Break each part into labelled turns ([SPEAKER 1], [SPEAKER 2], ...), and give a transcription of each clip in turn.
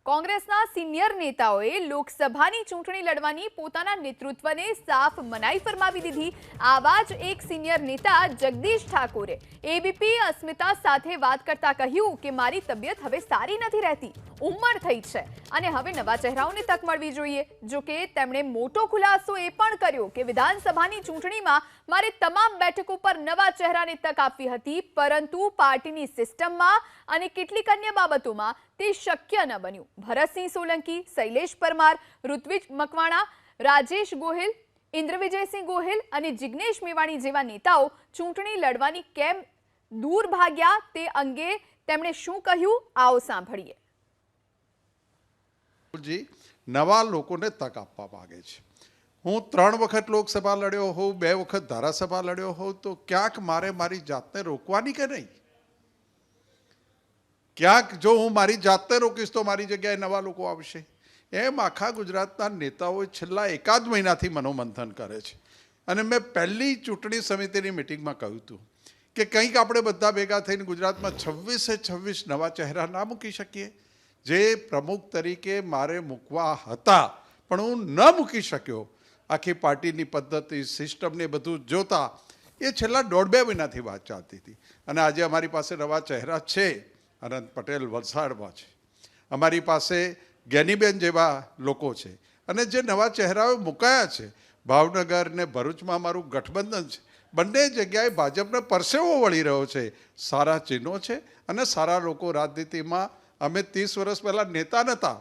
[SPEAKER 1] કોંગ્રેસના સિનિયર નેતાઓએ લોકસભાની ચૂંટણી લડવાની પોતાના નેતૃત્વને સાફ મનાઈ ફરમાવી દીધી। આવા જ એક સિનિયર નેતા જગદીશ ઠાકોરે એબીપી અસ્મિતા સાથે વાત કરતા કહ્યું કે મારી તબિયત હવે સારી નથી રહેતી, ઉંમર થઈ છે અને હવે નવા ચહેરાઓને તક મળવી જોઈએ। જો કે તેમણે મોટો ખુલાસો એ પણ કર્યો કે વિધાનસભાની ચૂંટણીમાં મારે તમામ બેઠકો પર નવા ચહેરાને તક આપવી હતી, પરંતુ પાર્ટીની સિસ્ટમમાં અને કેટલીક અન્ય બાબતોમાં તે શક્ય ન બન્યું। ભરતસિંહ સોલંકી, શૈલેષ પરમાર, ઋત્વિજ મકવાણા, રાજેશ ગોહિલ, ઇન્દ્રવિજયસિંહ ગોહિલ અને જિગ્નેશ મેવાણી જેવા નેતાઓ ચૂંટણી લડવાની કેમ દૂર ભાગ્યા તે અંગે તેમણે શું કહ્યું, આવો સાંભળીએ।
[SPEAKER 2] જી નવા લોકોને તક આપવા માંગે છે। હું 3 વખત લોકસભા લડ્યો હોઉં, 2 વખત ધારાસભા લડ્યો હોઉં, તો ક્યાંક મારે મારી જાતને રોકવાની કે નહીં? ક્યાંક જો હું મારી જાતને રોકીશ તો મારી જગ્યાએ નવા લોકો આવશે। એમ આખા ગુજરાતના નેતાઓ છેલ્લા એકાદ મહિનાથી મનોમંથન કરે છે અને મેં પહેલી ચૂંટણી સમિતિની મિટિંગમાં કહ્યું હતું કે કંઈક આપણે બધા ભેગા થઈને ગુજરાતમાં 26 નવા ચહેરા ના મૂકી શકીએ। જે પ્રમુખ તરીકે મારે મૂકવા હતા પણ હું ન મૂકી શક્યો, આખી પાર્ટીની પદ્ધતિ, સિસ્ટમને બધું જોતા એ છેલ્લા 1.5-2 મહિનાથી વાત ચાલતી હતી અને આજે અમારી પાસે નવા ચહેરા છે। અનંત પટેલ વલસાડમાં છે, અમારી પાસે જ્ઞાનીબેન જેવા લોકો છે અને જે નવા ચહેરાઓ મુકાયા છે, ભાવનગર ને ભરૂચમાં અમારું ગઠબંધન છે, બંને જગ્યાએ ભાજપને પરસેવો વળી રહ્યો છે। સારા ચિહ્નો છે અને સારા લોકો રાજનીતિમાં। અમે 30 વર્ષ પહેલાં નેતા નહોતા,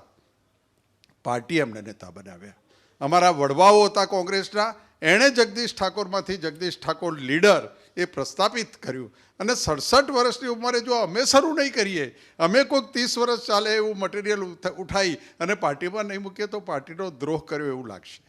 [SPEAKER 2] પાર્ટી અમને નેતા બનાવ્યા। અમારા વડવાઓ હતા કોંગ્રેસના, એણે જગદીશ ઠાકોરમાંથી જગદીશ ઠાકોર લીડર એ પ્રસ્થાપિત કર્યું અને 67 વર્ષની ઉંમરે જો અમે શરૂ નહીં કરીએ, અમે કોઈક 30 વર્ષ ચાલે એવું મટીરિયલ ઉઠાવી અને પાર્ટીમાં નહીં મૂકીએ તો પાર્ટીનો દ્રોહ કર્યો એવું લાગશે।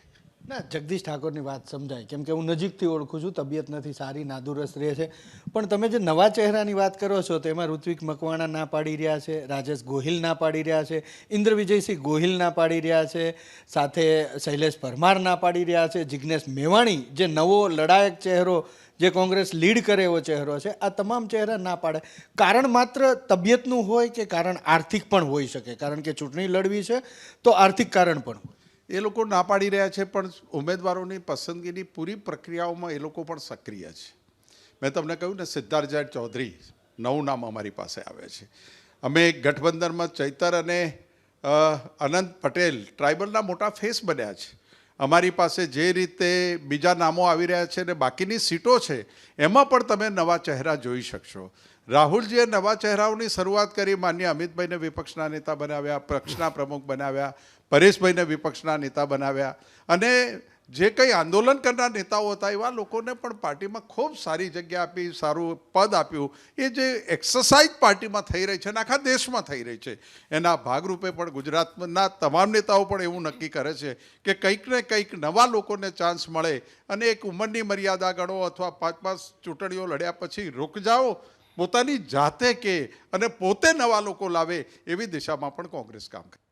[SPEAKER 3] ના, જગદીશ ઠાકોરની વાત સમજાય, કેમ કે હું નજીકથી ઓળખું છું, તબિયત નથી સારી, નાદુરસ્ત રહે છે। પણ તમે જે નવા ચહેરાની વાત કરો છો તેમાં ઋત્વિક મકવાણા ના પાડી રહ્યા છે, રાજેશ ગોહિલ ના પાડી રહ્યા છે, ઇન્દ્રવિજયસિંહ ગોહિલ ના પાડી રહ્યા છે, સાથે શૈલેષ પરમાર ના પાડી રહ્યા છે, જિગ્નેશ મેવાણી જે નવો લડાયક ચહેરો જે કોંગ્રેસ લીડ કરે એવો ચહેરો છે, આ તમામ ચહેરા ના પાડે। કારણ માત્ર તબિયતનું હોય કે કારણ આર્થિક પણ હોઈ શકે? કારણ કે ચૂંટણી લડવી છે તો આર્થિક કારણ પણ હોય।
[SPEAKER 2] એ લોકો ના પાડી રહ્યા છે પણ ઉમેદવારોની પસંદગીની પૂરી પ્રક્રિયાઓમાં એ લોકો પણ સક્રિય છે। મેં તમને કહ્યું ને, સિદ્ધાર્થ ચૌધરી નવું નામ અમારી પાસે આવે છે। અમે ગઠબંધનમાં ચૈતર અને અનંત પટેલ ટ્રાઇબલના મોટા ફેસ બન્યા છે। અમારી પાસે જે રીતે બીજા નામો આવી રહ્યા છે અને બાકીની સીટો છે એમાં પણ તમે નવા ચહેરા જોઈ શકશો। રાહુલજીએ નવા ચહેરાઓની શરૂઆત કરી, માન્ય અમિતભાઈને વિપક્ષના નેતા બનાવ્યા, પક્ષના પ્રમુખ બનાવ્યા, પરેશભાઈને વિપક્ષના નેતા બનાવ્યા અને જે કંઈ આંદોલન કરનાર નેતાઓ હતા એવા લોકોને પણ પાર્ટીમાં ખૂબ સારી જગ્યા આપી, સારું પદ આપ્યું। એ જે એક્સરસાઇઝ પાર્ટીમાં થઈ રહી છે અને આખા દેશમાં થઈ રહી છે, એના ભાગરૂપે પણ ગુજરાતના તમામ નેતાઓ પણ એવું નક્કી કરે છે કે કંઈક ને કંઈક નવા લોકોને ચાન્સ મળે અને એક ઉંમરની મર્યાદા ગણો અથવા 5 ચૂંટણીઓ લડ્યા પછી રૂક જાઓ, પોતાની જાતે કે અને પોતે નવા લોકો લાવે એવી દિશામાં પણ કોંગ્રેસ કામ કરે।